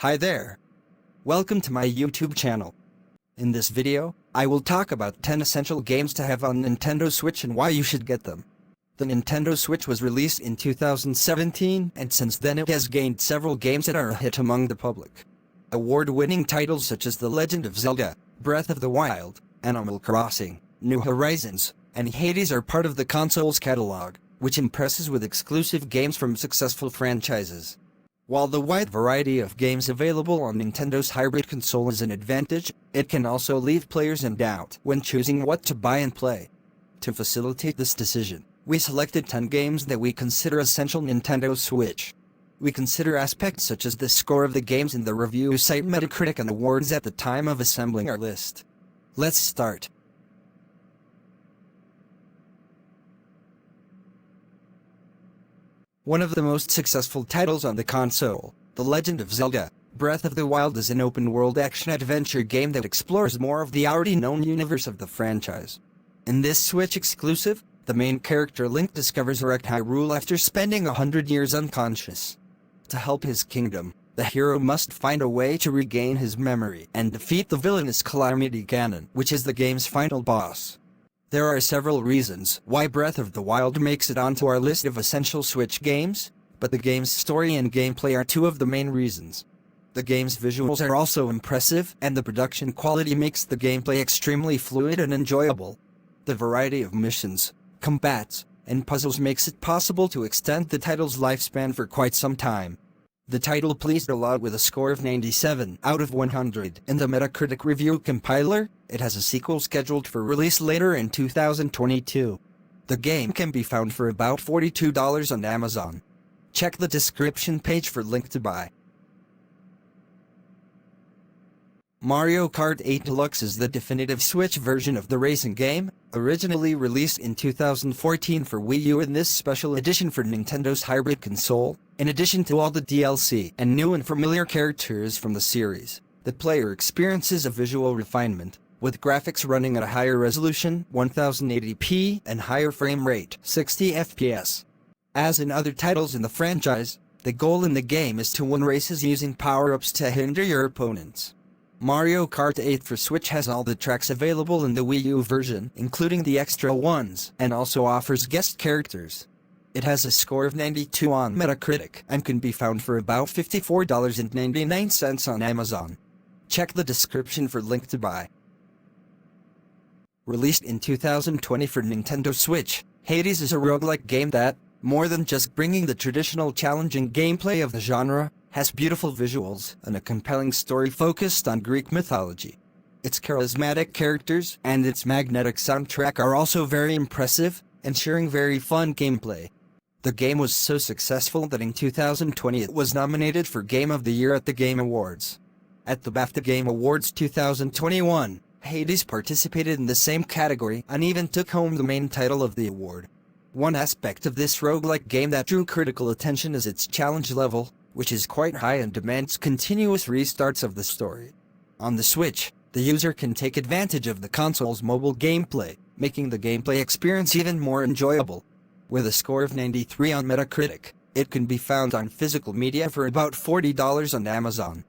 Hi there. Welcome to my YouTube channel. In this video, I will talk about 10 essential games to have on Nintendo Switch and why you should get them. The Nintendo Switch was released in 2017, and since then it has gained several games that are a hit among the public. Award-winning titles such as The Legend of Zelda, Breath of the Wild, Animal Crossing, New Horizons, and Hades are part of the console's catalog, which impresses with exclusive games from successful franchises. While the wide variety of games available on Nintendo's hybrid console is an advantage, it can also leave players in doubt when choosing what to buy and play. To facilitate this decision, we selected 10 games that we consider essential Nintendo Switch. We consider aspects such as the score of the games in the review site Metacritic and awards at the time of assembling our list. Let's start. One of the most successful titles on the console, The Legend of Zelda, Breath of the Wild is an open-world action-adventure game that explores more of the already known universe of the franchise. In this Switch exclusive, the main character Link discovers wrecked Hyrule after spending 100 years unconscious. To help his kingdom, the hero must find a way to regain his memory and defeat the villainous Calamity Ganon, which is the game's final boss. There are several reasons why Breath of the Wild makes it onto our list of essential Switch games, but the game's story and gameplay are two of the main reasons. The game's visuals are also impressive, and the production quality makes the gameplay extremely fluid and enjoyable. The variety of missions, combats, and puzzles makes it possible to extend the title's lifespan for quite some time. The title pleased a lot with a score of 97 out of 100 in the Metacritic review compiler. It has a sequel scheduled for release later in 2022. The game can be found for about $42 on Amazon. Check the description page for link to buy. Mario Kart 8 Deluxe is the definitive Switch version of the racing game, originally released in 2014 for Wii U in this special edition for Nintendo's hybrid console. In addition to all the DLC and new and familiar characters from the series, the player experiences a visual refinement, with graphics running at a higher resolution, 1080p, and higher frame rate, 60 FPS. As in other titles in the franchise, the goal in the game is to win races using power-ups to hinder your opponents. Mario Kart 8 for Switch has all the tracks available in the Wii U version, including the extra ones, and also offers guest characters. It has a score of 92 on Metacritic and can be found for about $54.99 on Amazon. Check the description for link to buy. Released in 2020 for Nintendo Switch, Hades is a roguelike game that, more than just bringing the traditional challenging gameplay of the genre, has beautiful visuals and a compelling story focused on Greek mythology. Its charismatic characters and its magnetic soundtrack are also very impressive, ensuring very fun gameplay. The game was so successful that in 2020 it was nominated for Game of the Year at the Game Awards. At the BAFTA Game Awards 2021, Hades participated in the same category and even took home the main title of the award. One aspect of this roguelike game that drew critical attention is its challenge level, which is quite high and demands continuous restarts of the story. On the Switch, the user can take advantage of the console's mobile gameplay, making the gameplay experience even more enjoyable. With a score of 93 on Metacritic, it can be found on physical media for about $40 on Amazon.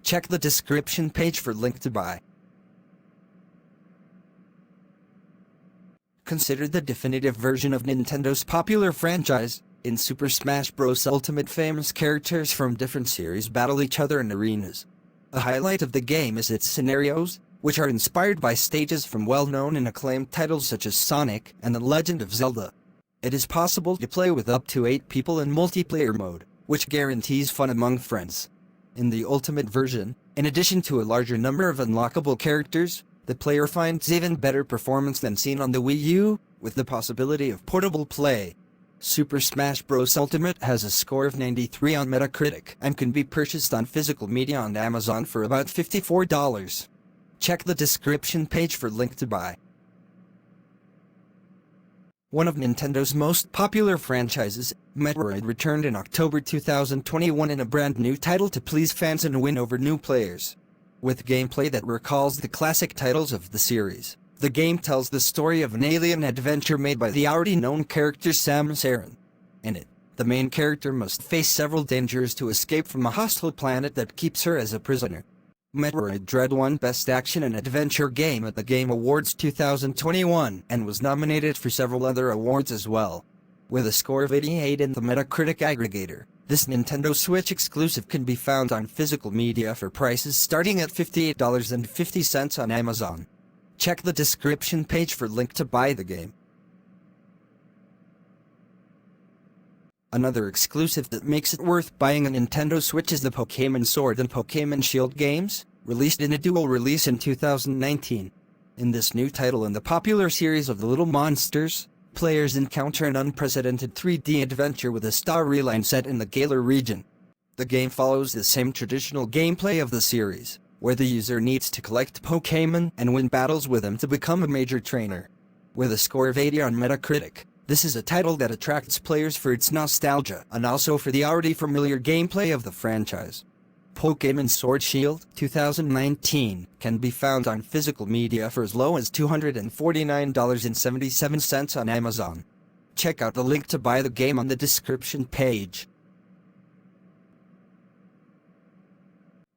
Check the description page for link to buy. Considered the definitive version of Nintendo's popular franchise, in Super Smash Bros. Ultimate famous characters from different series battle each other in arenas. A highlight of the game is its scenarios, which are inspired by stages from well-known and acclaimed titles such as Sonic and The Legend of Zelda. It is possible to play with up to 8 people in multiplayer mode, which guarantees fun among friends. In the Ultimate version, in addition to a larger number of unlockable characters, the player finds even better performance than seen on the Wii U, with the possibility of portable play. Super Smash Bros. Ultimate has a score of 93 on Metacritic and can be purchased on physical media on Amazon for about $54. Check the description page for link to buy. One of Nintendo's most popular franchises, Metroid returned in October 2021 in a brand new title to please fans and win over new players. With gameplay that recalls the classic titles of the series, the game tells the story of an alien adventure made by the already known character Samus Aran. In it, The main character must face several dangers to escape from a hostile planet that keeps her as a prisoner. Metroid Dread won Best Action and Adventure Game at the Game Awards 2021 and was nominated for several other awards as well. With a score of 88 in the Metacritic aggregator, this Nintendo Switch exclusive can be found on physical media for prices starting at $58.50 on Amazon. Check the description page for link to buy the game. Another exclusive that makes it worth buying a Nintendo Switch is the Pokémon Sword and Pokémon Shield games, released in a dual release in 2019. In this new title in the popular series of the Little Monsters, players encounter an unprecedented 3D adventure with a storyline set in the Galar region. The game follows the same traditional gameplay of the series, where the user needs to collect Pokémon and win battles with them to become a major trainer. With a score of 80 on Metacritic, this is a title that attracts players for its nostalgia and also for the already familiar gameplay of the franchise. Pokémon Sword Shield 2019 can be found on physical media for as low as $249.77 on Amazon. Check out the link to buy the game on the description page.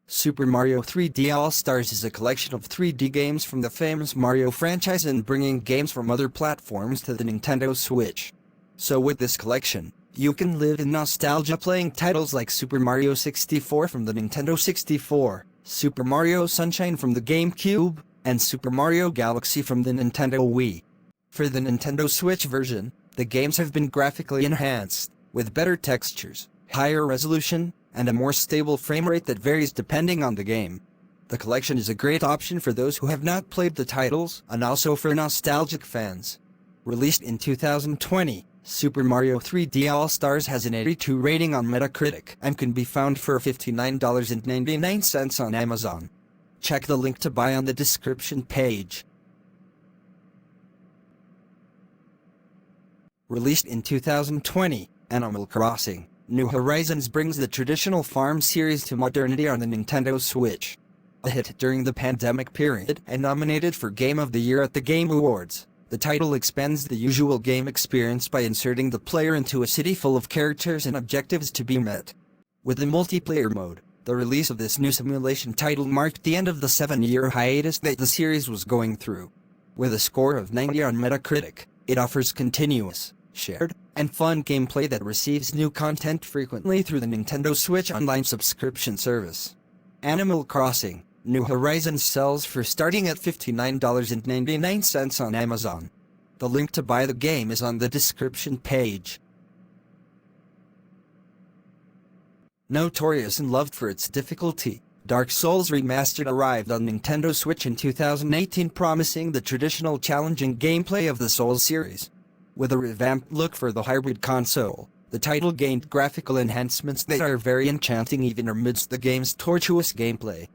Super Mario 3D All-Stars is a collection of 3D games from the famous Mario franchise and bringing games from other platforms to the Nintendo Switch. So with this collection, you can live in nostalgia playing titles like Super Mario 64 from the Nintendo 64, Super Mario Sunshine from the GameCube, and Super Mario Galaxy from the Nintendo Wii. For the Nintendo Switch version, the games have been graphically enhanced, with better textures, higher resolution, and a more stable frame rate that varies depending on the game. The collection is a great option for those who have not played the titles, and also for nostalgic fans. Released in 2020, Super Mario 3D All-Stars has an 82 rating on Metacritic and can be found for $59.99 on Amazon. Check the link to buy on the description page. Released in 2020, Animal Crossing New Horizons brings the traditional farm series to modernity on the Nintendo Switch. A hit during the pandemic period and nominated for Game of the Year at the Game Awards, the title expands the usual game experience by inserting the player into a city full of characters and objectives to be met. With the multiplayer mode, the release of this new simulation title marked the end of the 7-year hiatus that the series was going through. With a score of 90 on Metacritic, it offers continuous, shared, and fun gameplay that receives new content frequently through the Nintendo Switch Online subscription service. Animal Crossing New Horizons sells for starting at $59.99 on Amazon. The link to buy the game is on the description page. Notorious and loved for its difficulty, Dark Souls Remastered arrived on Nintendo Switch in 2018, promising the traditional challenging gameplay of the Souls series. With a revamped look for the hybrid console, the title gained graphical enhancements that are very enchanting even amidst the game's tortuous gameplay.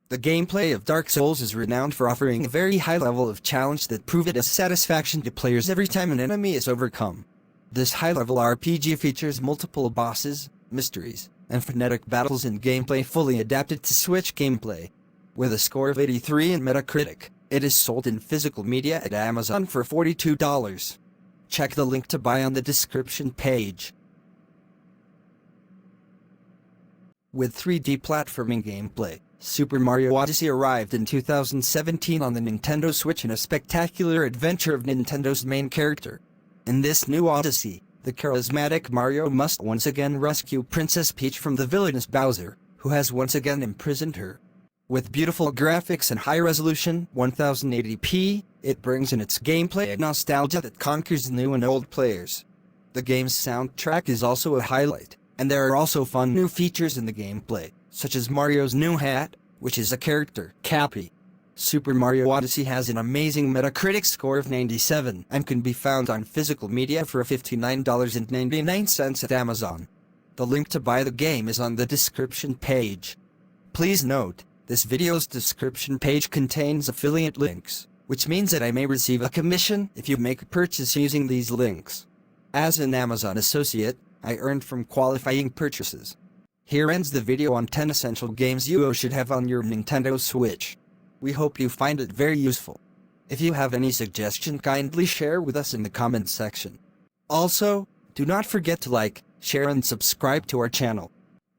The gameplay of Dark Souls is renowned for offering a very high level of challenge that prove it as satisfaction to players every time an enemy is overcome. This high-level RPG features multiple bosses, mysteries, and frenetic battles and gameplay fully adapted to Switch gameplay. With a score of 83 in Metacritic, it is sold in physical media at Amazon for $42. Check the link to buy on the description page. With 3D platforming gameplay, Super Mario Odyssey arrived in 2017 on the Nintendo Switch in a spectacular adventure of Nintendo's main character. In this new Odyssey, the charismatic Mario must once again rescue Princess Peach from the villainous Bowser, who has once again imprisoned her. With beautiful graphics and high-resolution 1080p, it brings in its gameplay a nostalgia that conquers new and old players. The game's soundtrack is also a highlight, and there are also fun new features in the gameplay, such as Mario's new hat, which is a character, Cappy. Super Mario Odyssey has an amazing Metacritic score of 97 and can be found on physical media for $59.99 at Amazon. The link to buy the game is on the description page. Please note, this video's description page contains affiliate links, which means that I may receive a commission if you make a purchase using these links. As an Amazon associate, I earned from qualifying purchases. Here ends the video on 10 essential games you should have on your Nintendo Switch. We hope you find it very useful. If you have any suggestion, kindly share with us in the comments section. Also, do not forget to like, share and subscribe to our channel.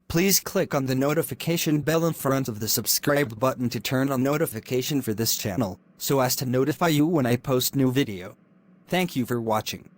Please click on the notification bell in front of the subscribe button to turn on notification for this channel, so as to notify you when I post new video. Thank you for watching.